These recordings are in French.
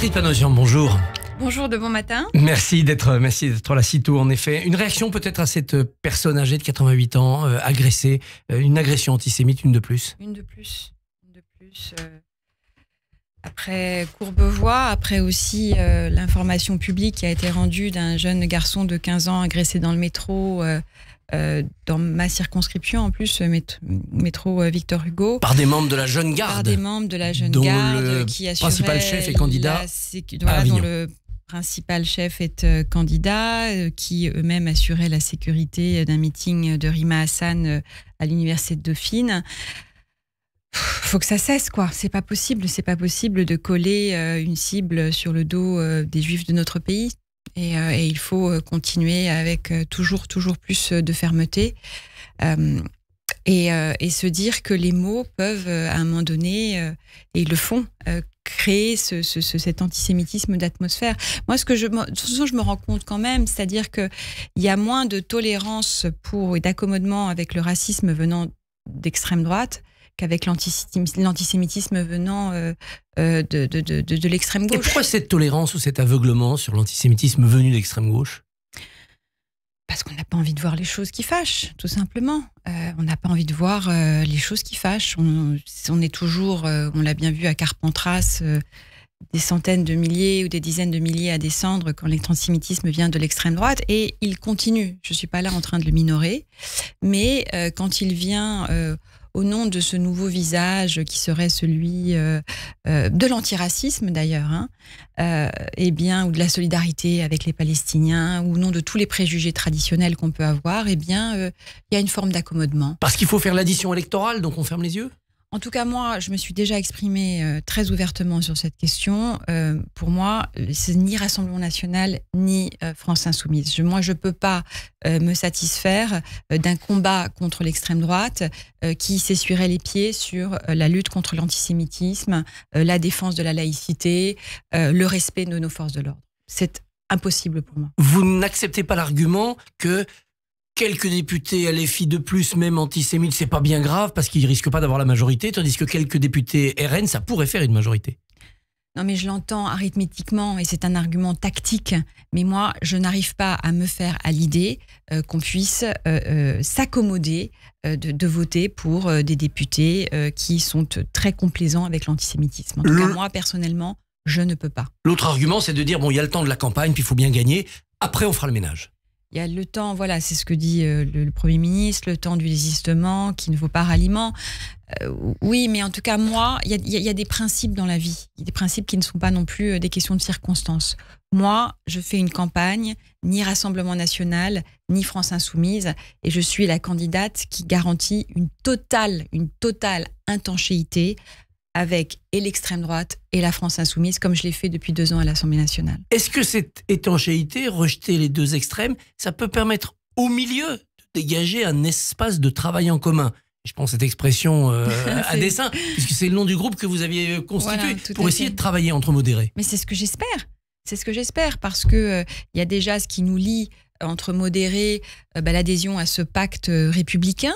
Astrid Panosyan, bonjour. Bonjour, de bon matin. Merci d'être là si tôt, en effet. Une réaction peut-être à cette personne âgée de 88 ans, agressée, une agression antisémite, une de plus. Une de plus. Après Courbevoie, après aussi l'information publique qui a été rendue d'un jeune garçon de 15 ans agressé dans le métro, dans ma circonscription en plus, métro Victor Hugo. Par des membres de la Jeune Garde. Par des membres de la Jeune dont Garde le qui assuraient principal chef est candidat dont le principal chef est candidat, qui eux-mêmes assuraient la sécurité d'un meeting de Rima Hassan à l'université de Dauphine. Faut que ça cesse, quoi. C'est pas possible de coller une cible sur le dos des Juifs de notre pays. Et il faut continuer avec toujours plus de fermeté et se dire que les mots peuvent, à un moment donné, et ils le font, créer cet antisémitisme d'atmosphère. Moi, de toute façon, je me rends compte quand même, c'est-à-dire qu'il y a moins de tolérance et d'accommodement avec le racisme venant d'extrême droite qu'avec l'antisémitisme venant de l'extrême gauche. Et pourquoi cette tolérance ou cet aveuglement sur l'antisémitisme venu de l'extrême gauche ? Parce qu'on n'a pas envie de voir les choses qui fâchent, tout simplement. On n'a pas envie de voir les choses qui fâchent. On est toujours, on l'a bien vu à Carpentras, des centaines de milliers ou des dizaines de milliers à descendre quand l'antisémitisme vient de l'extrême droite. Et il continue. Je ne suis pas là en train de le minorer. Mais quand il vient au nom de ce nouveau visage qui serait celui de l'antiracisme d'ailleurs, ou de la solidarité avec les Palestiniens, ou au nom de tous les préjugés traditionnels qu'on peut avoir, il y a une forme d'accommodement. Parce qu'il faut faire l'addition électorale, donc on ferme les yeux ? En tout cas, moi, je me suis déjà exprimée très ouvertement sur cette question. Pour moi, c'est ni Rassemblement National, ni France Insoumise. Moi, je ne peux pas me satisfaire d'un combat contre l'extrême droite qui s'essuierait les pieds sur la lutte contre l'antisémitisme, la défense de la laïcité, le respect de nos forces de l'ordre. C'est impossible pour moi. Vous n'acceptez pas l'argument que quelques députés LFI de plus, même antisémites, c'est pas bien grave parce qu'ils risquent pas d'avoir la majorité, tandis que quelques députés RN, ça pourrait faire une majorité. Non, mais je l'entends arithmétiquement et c'est un argument tactique. Mais moi, je n'arrive pas à me faire à l'idée qu'on puisse s'accommoder de voter pour des députés qui sont très complaisants avec l'antisémitisme. En tout cas, moi, personnellement, je ne peux pas. L'autre argument, c'est de dire, bon, il y a le temps de la campagne, puis il faut bien gagner. Après, on fera le ménage. Il y a le temps, voilà, c'est ce que dit le Premier ministre, le temps du désistement, qui ne vaut pas ralliement. Oui, mais en tout cas, moi, il y a des principes dans la vie. Il y a des principes qui ne sont pas non plus des questions de circonstances. Moi, je fais une campagne, ni Rassemblement National, ni France Insoumise, et je suis la candidate qui garantit une totale étanchéité avec l'extrême droite et la France Insoumise, comme je l'ai fait depuis 2 ans à l'Assemblée nationale. Est-ce que cette étanchéité, rejeter les deux extrêmes, ça peut permettre au milieu de dégager un espace de travail en commun ? Je prends cette expression à dessein, puisque c'est le nom du groupe que vous aviez constitué, voilà, pour essayer de travailler entre modérés. Mais c'est ce que j'espère. C'est ce que j'espère, parce que y a déjà ce qui nous lie entre modérés, l'adhésion à ce pacte républicain,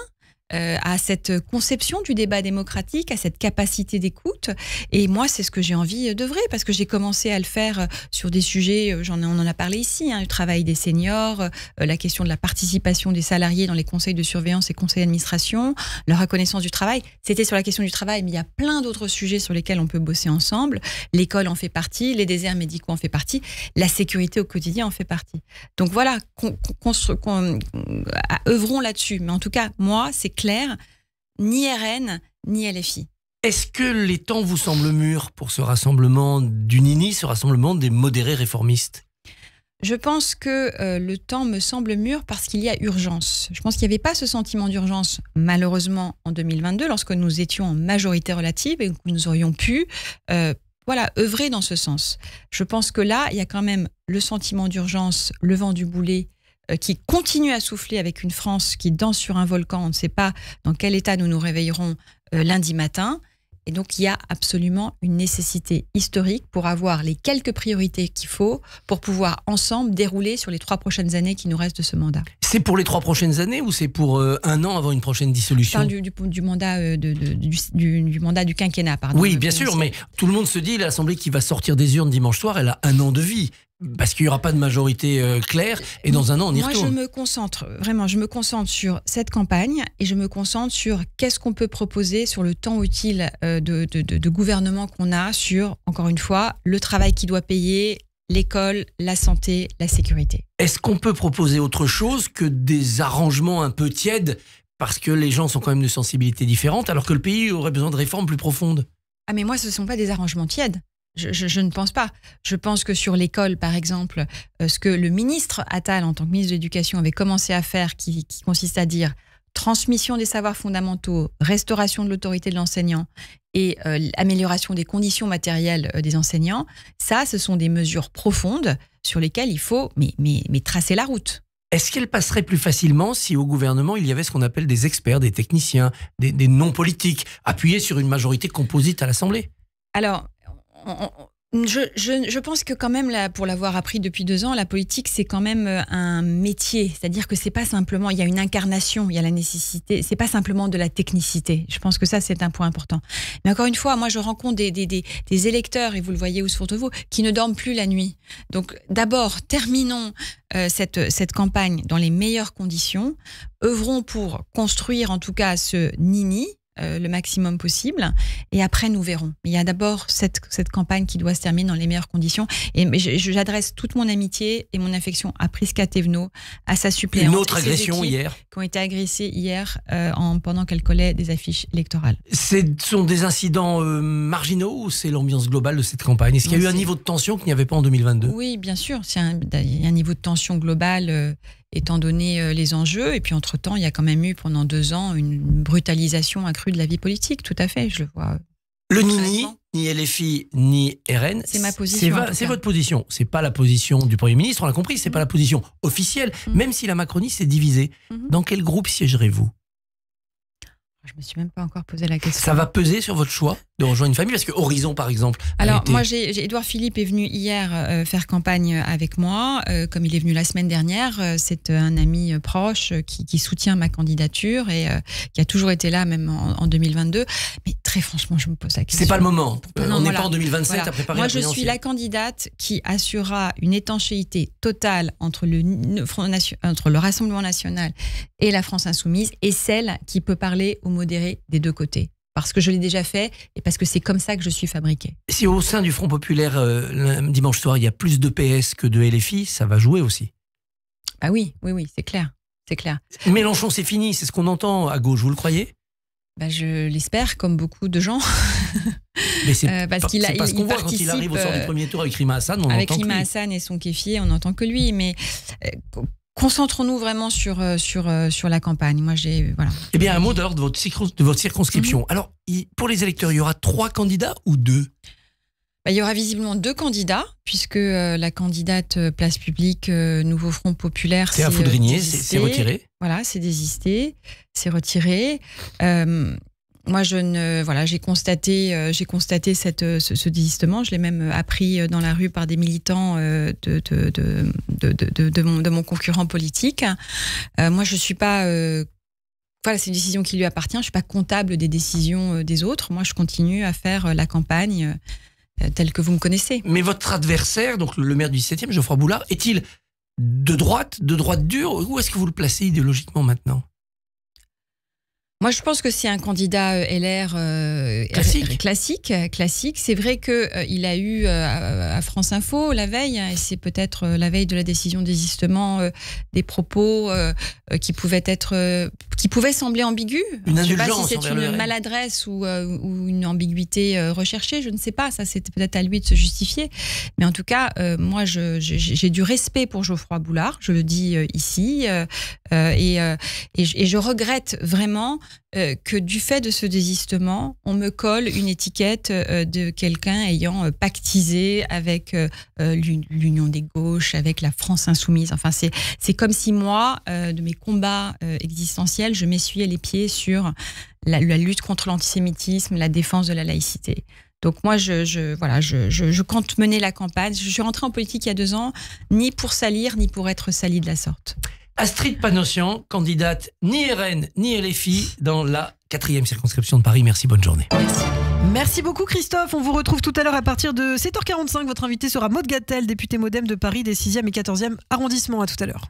à cette conception du débat démocratique, à cette capacité d'écoute. Et moi, c'est ce que j'ai envie d'œuvrer, parce que j'ai commencé à le faire sur des sujets, on en a parlé ici, le travail des seniors, la question de la participation des salariés dans les conseils de surveillance et conseils d'administration, la reconnaissance du travail. C'était sur la question du travail, mais il y a plein d'autres sujets sur lesquels on peut bosser ensemble. L'école en fait partie, les déserts médicaux en fait partie, la sécurité au quotidien en fait partie. Donc voilà, œuvrons là-dessus. Mais en tout cas, moi, c'est clair, ni RN, ni LFI. Est-ce que les temps vous semblent mûrs pour ce rassemblement du Nini, ce rassemblement des modérés réformistes ? Je pense que le temps me semble mûr parce qu'il y a urgence. Je pense qu'il n'y avait pas ce sentiment d'urgence, malheureusement, en 2022, lorsque nous étions en majorité relative et que nous aurions pu œuvrer dans ce sens. Je pense que là, il y a quand même le sentiment d'urgence, le vent du boulet, qui continue à souffler avec une France qui danse sur un volcan. On ne sait pas dans quel état nous nous réveillerons lundi matin. Et donc, il y a absolument une nécessité historique pour avoir les quelques priorités qu'il faut pour pouvoir ensemble dérouler sur les 3 prochaines années qui nous restent de ce mandat. C'est pour les 3 prochaines années ou c'est pour 1 an avant une prochaine dissolution? Je parle du mandat du mandat du quinquennat, pardon. Oui, bien sûr, mais tout le monde se dit l'Assemblée qui va sortir des urnes dimanche soir, elle a 1 an de vie. Parce qu'il n'y aura pas de majorité claire et dans 1 an on y retourne. Moi je me concentre sur cette campagne et je me concentre sur qu'est-ce qu'on peut proposer sur le temps utile de gouvernement qu'on a sur, encore une fois, le travail qui doit payer, l'école, la santé, la sécurité. Est-ce qu'on peut proposer autre chose que des arrangements un peu tièdes parce que les gens sont quand même de sensibilités différentes alors que le pays aurait besoin de réformes plus profondes? Ah mais moi ce ne sont pas des arrangements tièdes. Je ne pense pas. Je pense que sur l'école, par exemple, ce que le ministre Attal, en tant que ministre de l'Éducation, avait commencé à faire, qui consiste à dire transmission des savoirs fondamentaux, restauration de l'autorité de l'enseignant et amélioration des conditions matérielles des enseignants, ça, ce sont des mesures profondes sur lesquelles il faut mais tracer la route. Est-ce qu'elle passerait plus facilement si au gouvernement il y avait ce qu'on appelle des experts, des techniciens, des non-politiques, appuyés sur une majorité composite à l'Assemblée? Alors, je pense que quand même, là, pour l'avoir appris depuis 2 ans, la politique, c'est quand même un métier. C'est-à-dire que c'est pas simplement, il y a une incarnation, il y a la nécessité, c'est pas simplement de la technicité. Je pense que ça, c'est un point important. Mais encore une fois, moi, je rencontre des électeurs, et vous le voyez où sur vous, qui ne dorment plus la nuit. Donc, d'abord, terminons cette campagne dans les meilleures conditions, œuvrons pour construire, en tout cas, ce nini, le maximum possible, et après nous verrons. Mais il y a d'abord cette campagne qui doit se terminer dans les meilleures conditions, et j'adresse toute mon amitié et mon affection à Prisca Thévenot, à sa suppléante. Une autre agression hier. Qui ont été agressées hier pendant qu'elle collait des affiches électorales. Ce sont des incidents marginaux ou c'est l'ambiance globale de cette campagne? Est-ce qu'il y a eu un niveau de tension qu'il n'y avait pas en 2022? Oui, bien sûr. Il y a un niveau de tension global étant donné les enjeux. Et puis, entre-temps, il y a quand même eu, pendant 2 ans, une brutalisation accrue de la vie politique. Tout à fait, je le vois. Le NINI, ni LFI, ni RN. C'est ma position. C'est votre position. C'est pas la position du Premier ministre, on l'a compris. C'est pas la position officielle, même si la Macronie s'est divisée. Dans quel groupe siégerez-vous? Je me suis même pas encore posé la question. Ça va peser sur votre choix de rejoindre une famille? Parce que Horizon, par exemple. Alors, moi, Édouard Philippe est venu hier faire campagne avec moi. Comme il est venu la semaine dernière, c'est un ami proche qui soutient ma candidature et qui a toujours été là, même en 2022. Mais très franchement, je me pose la question. C'est pas le moment. On n'est voilà. pas en 2027 Voilà. à préparer moi, la présidentielle. je suis la candidate qui assurera une étanchéité totale entre le Rassemblement national et la France insoumise, et celle qui peut parler aux modérés des 2 côtés. Parce que je l'ai déjà fait et parce que c'est comme ça que je suis fabriquée. Si au sein du Front Populaire, dimanche soir, il y a plus de PS que de LFI, ça va jouer aussi. Ah oui, c'est clair. C'est clair. Mélenchon, c'est fini, c'est ce qu'on entend à gauche, vous le croyez? Je l'espère, comme beaucoup de gens. Mais c'est parce qu'il pas ce qu'on voit quand il arrive au sort du premier tour avec Rima Hassan, on avec entend Rima que lui. Hassan et son kéfier, on n'entend que lui. Mais concentrons-nous vraiment sur la campagne. Moi, voilà. Eh bien, un mot d'abord de votre circonscription. Alors, pour les électeurs, il y aura 3 candidats ou 2? Il y aura visiblement 2 candidats, puisque la candidate Place Publique Nouveau Front Populaire, c'est à Foudrinier, c'est retiré. Voilà, c'est désisté, c'est retiré. Moi, j'ai constaté ce désistement. Je l'ai même appris dans la rue par des militants de mon concurrent politique. Moi, je suis pas. Voilà, c'est une décision qui lui appartient. Je suis pas comptable des décisions des autres. Moi, je continue à faire la campagne telle que vous me connaissez. Mais votre adversaire, donc le maire du 17e, Geoffroy Boulard, est-il de droite dure? Où est-ce que vous le placez idéologiquement maintenant? Moi, je pense que c'est un candidat LR classique. C'est vrai qu'il a eu à France Info la veille, et c'est peut-être la veille de la décision de désistement, des propos qui pouvaient sembler ambigus. Une indulgence. Je ne sais pas si c'est une maladresse ou une ambiguïté recherchée, je ne sais pas. Ça, c'est peut-être à lui de se justifier. Mais en tout cas, moi, j'ai du respect pour Geoffroy Boulard, je le dis ici, et je regrette vraiment que du fait de ce désistement, on me colle une étiquette de quelqu'un ayant pactisé avec l'Union des gauches, avec la France insoumise. Enfin, c'est comme si moi, de mes combats existentiels, je m'essuyais les pieds sur la lutte contre l'antisémitisme, la défense de la laïcité. Donc moi, je compte mener la campagne. Je suis rentrée en politique il y a 2 ans, ni pour salir, ni pour être salie de la sorte. Astrid Panossian, candidate ni RN ni LFI dans la 4e circonscription de Paris. Merci, bonne journée. Merci beaucoup Christophe, on vous retrouve tout à l'heure à partir de 7h45. Votre invité sera Maud Gattel, députée MoDem de Paris des 6e et 14e arrondissements. À tout à l'heure.